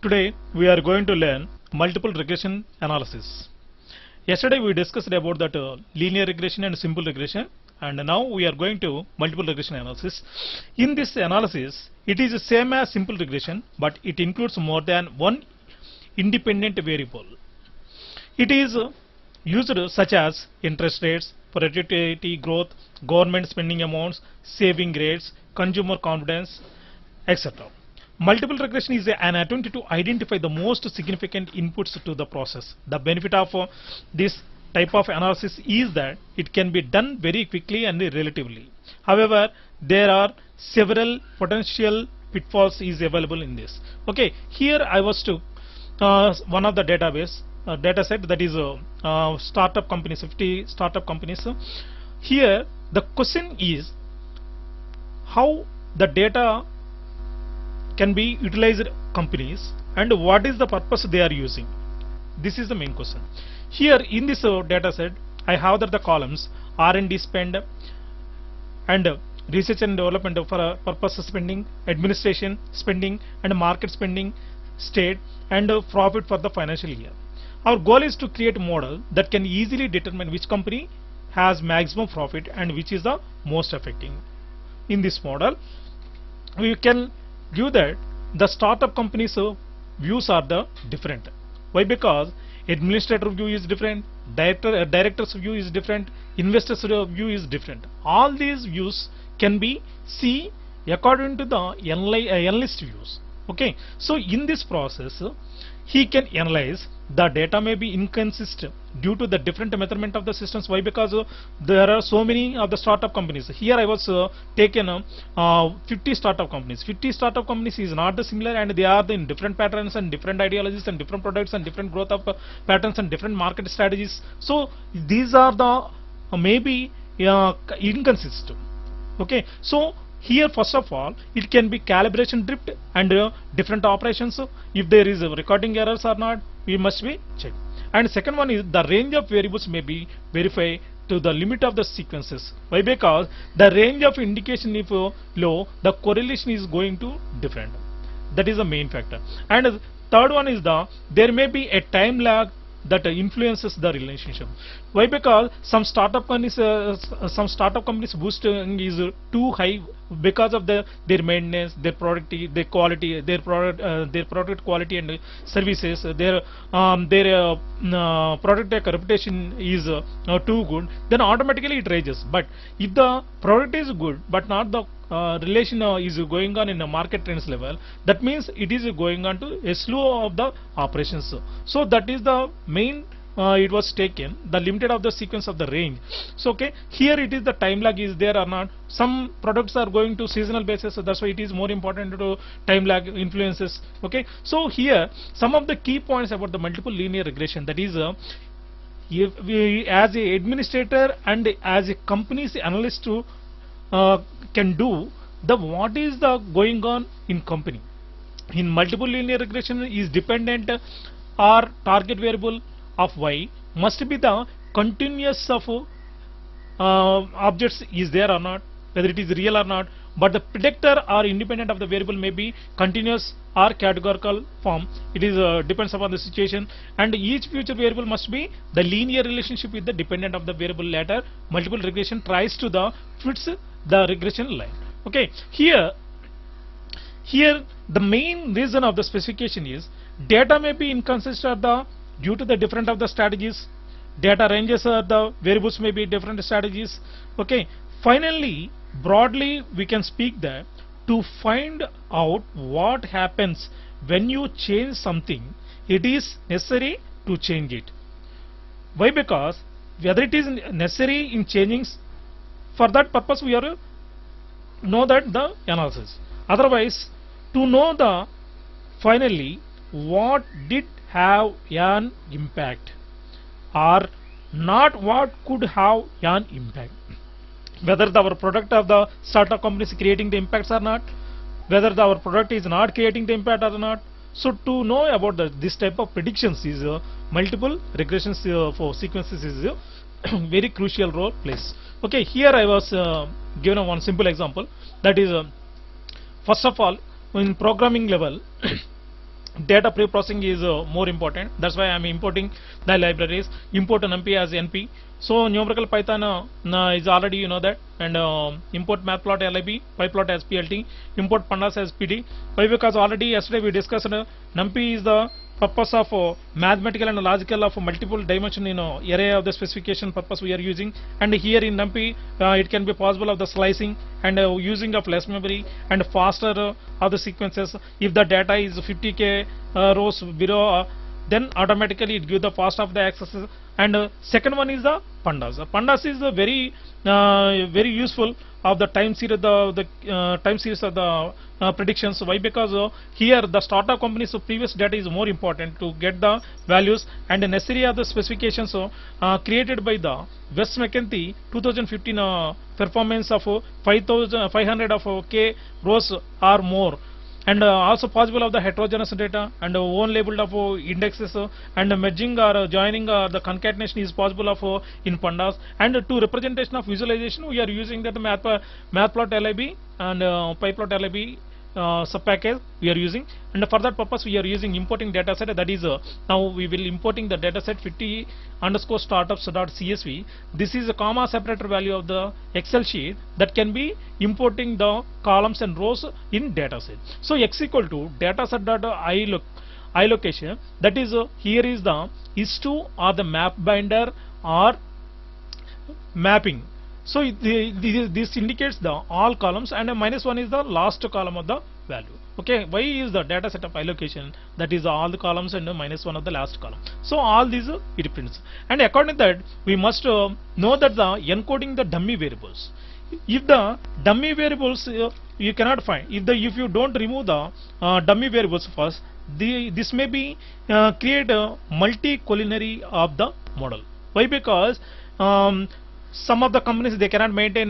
Today we are going to learn multiple regression analysis. Yesterday we discussed about that linear regression and simple regression, and now we are going to multiple regression analysis. In this analysis, it is the same as simple regression, but it includes more than one independent variable. It is used such as interest rates, productivity growth, government spending amounts, saving rates, consumer confidence, etc. Multiple regression is an attempt to identify the most significant inputs to the process. The benefit of this type of analysis is that it can be done very quickly and relatively. However, there are several potential pitfalls is available in this. Okay, here I was to one of the database data set, that is startup companies, 50 startup companies. Here the question is how the data can be utilized companies and what is the purpose they are using. This is the main question. Here in this data set, I have that the columns R&D spend and research and development for purpose spending, administration spending, and market spending, state, and profit for the financial year. Our goal is to create a model that can easily determine which company has maximum profit and which is the most effective. In this model, we can give that the startup companies views are the different. Why? Because administrator view is different, director's view is different, investor's view is different. All these views can be seen according to the analyst views. Okay, so in this process he can analyze the data may be inconsistent due to the different measurement of the systems. Why? Because there are so many of the startup companies. Here I was taken 50 startup companies. 50 startup companies is not the similar, and they are in different patterns and different ideologies and different products and different growth of patterns and different market strategies. So these are the maybe inconsistent. Okay, so here first of all it can be calibration drift and different operations. If there is recording errors or not, we must be checked. And second one is the range of variables may be verified to the limit of the sequences. Why? Because the range of indication if low, the correlation is going to different. That is the main factor. And third one is there may be a time lag that influences the relationship. Why? Because some startup companies boosting is too high because of their maintenance, their product, their quality, their product quality and services, their product reputation is too good, then automatically it raises. But if the product is good but not the relation is going on in a market trends level, that means it is going on to a slow of the operations. So that is the main it was taken the limited of the sequence of the range. So okay, here it is the time lag is there or not. Some products are going to seasonal basis, so that's why it is more important to time lag influences. Okay, so here some of the key points about the multiple linear regression, that is if we as a administrator and as a company's analyst to can do the what is the going on in company. In multiple linear regression is dependent or target variable of y must be the continuous of objects is there or not, whether it is real or not, but the predictor or independent of the variable may be continuous or categorical form. It is depends upon the situation, and each future variable must be the linear relationship with the dependent of the variable. Later multiple regression tries to the fits the regression line. Okay, here the main reason of the specification is data may be inconsistent due to the different of the strategies. Data ranges are the variables may be different strategies. Okay, finally broadly we can speak that to find out what happens when you change something, it is necessary to change it. Why? Because whether it is necessary in changing, for that purpose we are know that the analysis. Otherwise, to know the finally what did have an impact or not, what could have an impact, whether our product of the startup company is creating the impacts or not, whether our product is not creating the impact or not. So to know about this type of predictions is multiple regressions for sequences is very crucial role plays. Okay, here I was given one simple example, that is first of all in programming level data pre-processing is more important. That's why I'm importing the libraries. Import numpy as np. So numerical Python is already you know that, and import matplotlib, pyplot as plt, import pandas as pd. Why? Because already yesterday we discussed numpy is the purpose of mathematical and logical of multiple dimension array of the specification purpose we are using, and here in numpy it can be possible of the slicing and using of less memory and faster of the sequences. If the data is 50k rows below, then automatically it gives the fast of the accesses. And second one is the pandas. Pandas is very useful of the time series, time series of the predictions. Why? Because here the startup companies previous data is more important to get the values, and the necessary of the specifications created by the West McKenzie 2015 performance of 500 of k rows or more, and also possible of the heterogeneous data and own labeled of indexes, and merging or joining or the concatenation is possible of in pandas. And to representation of visualization we are using that matplotlib and pyplot.lib subpackage we are using, and for that purpose we are using importing dataset. That is now we will importing the dataset 50 underscore startups.csv. This is a comma separator value of the Excel sheet that can be importing the columns and rows in dataset. So x equal to dataset.ilocation, that is here is the is2 or the map binder or mapping. So this indicates the all columns, and -1 is the last column of the value. Okay, why is the data set of allocation, that is all the columns and -1 of the last column. So all these it prints, and according to that we must know that the encoding the dummy variables. If the dummy variables you cannot find, if you don't remove the dummy variables first, this may be create a multi-culinary of the model. Why? Because some of the companies they cannot maintain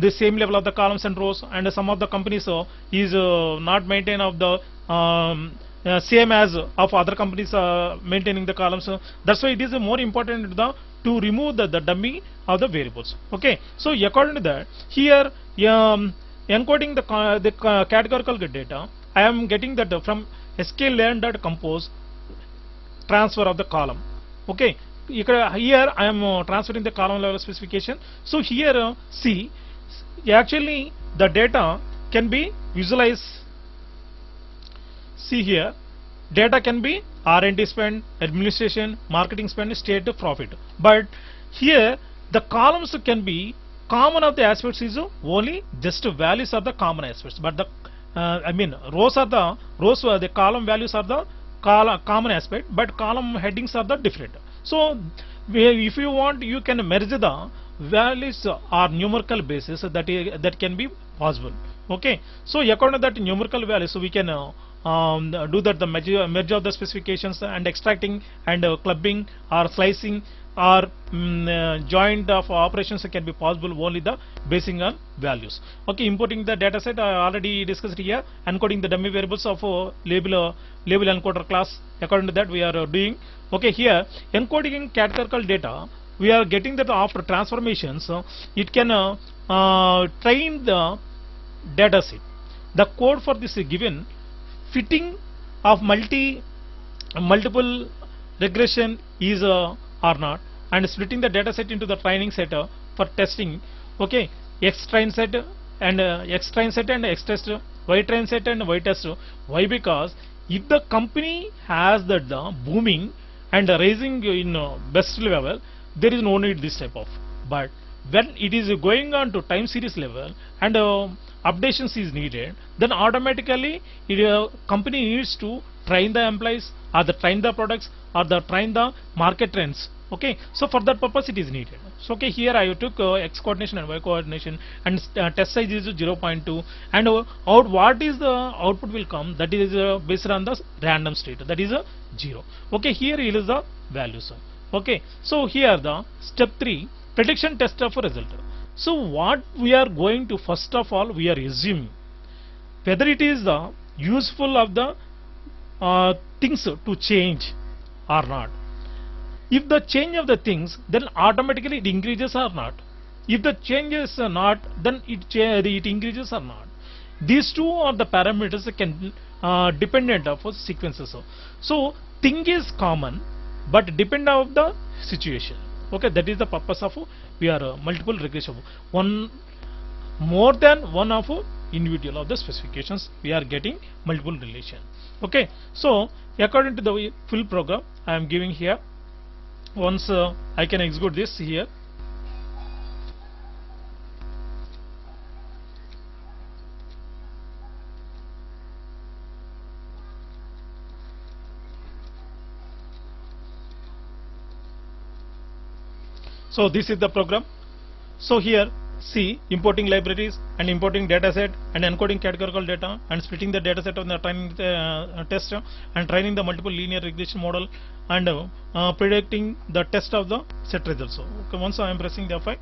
the same level of the columns and rows, and some of the companies is not maintain of the same as of other companies maintaining the columns. That's why it is more important to remove the dummy of the variables. Okay, so according to that, here encoding the categorical data, I am getting that from sklearn.compose transfer of the column. Okay, here I am transferring the column level specification. So here see, actually the data can be visualized. See here, data can be R&D spend, administration, marketing spend, state profit. But here the columns can be common of the aspects is only just values are the common aspects, but the rows are the column values are the common aspect, but column headings are the different. So if you want, you can merge the values or numerical basis, that can be possible. Okay, so according to that numerical values, so we can do that the merge of the specifications and extracting and clubbing or slicing or joint of operations can be possible only the basing on values. Okay, importing the dataset I already discussed here, encoding the dummy variables of label encoder class. According to that we are doing. Okay, here encoding categorical data, we are getting that after transformations it can train the dataset. The code for this is given. Fitting of multiple regression is or not, and splitting the dataset into the training set for testing. Okay, X train set and X train set and X test, Y train set and Y test. Why? Because if the company has that booming and raising in best level, there is no need this type of. But when it is going on to time series level and updations is needed, then automatically company needs to train the employees or train the products or train the market trends. Okay, so for that purpose it is needed. So okay, here I took X coordination and Y coordination, and test size is 0.2, and what is the output will come, that is based on the random state, that is 0. Okay, here is the values. Okay, so here the step 3, prediction test of a result. So what we are going to, first of all we are assuming whether it is useful of the things to change or not. If the change of the things, then automatically it increases or not. If the changes are not, then it increases or not. These two are the parameters that can dependent of sequences. So thing is common, but depend of the situation. Okay, that is the purpose of we are multiple regression. One more than one of individual of the specifications we are getting multiple relation. Okay, so according to the full program I am giving here. Once I can execute this here. So this is the program. So here see, importing libraries and importing dataset and encoding categorical data and splitting the dataset on the training test and training the multiple linear regression model and predicting the test of the set results. So okay, once I am pressing the F5.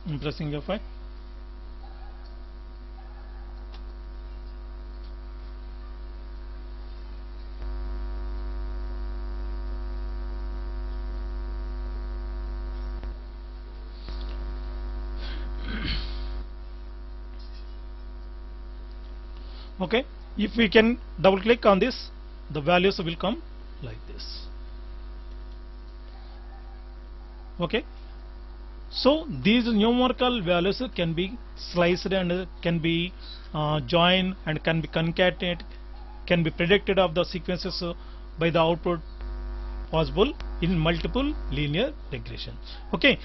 I'm pressing F5. Okay, if we can double click on this, the values will come like this. Okay, so these numerical values can be sliced and can be joined and can be concatenated, can be predicted of the sequences by the output possible in multiple linear regression. Okay.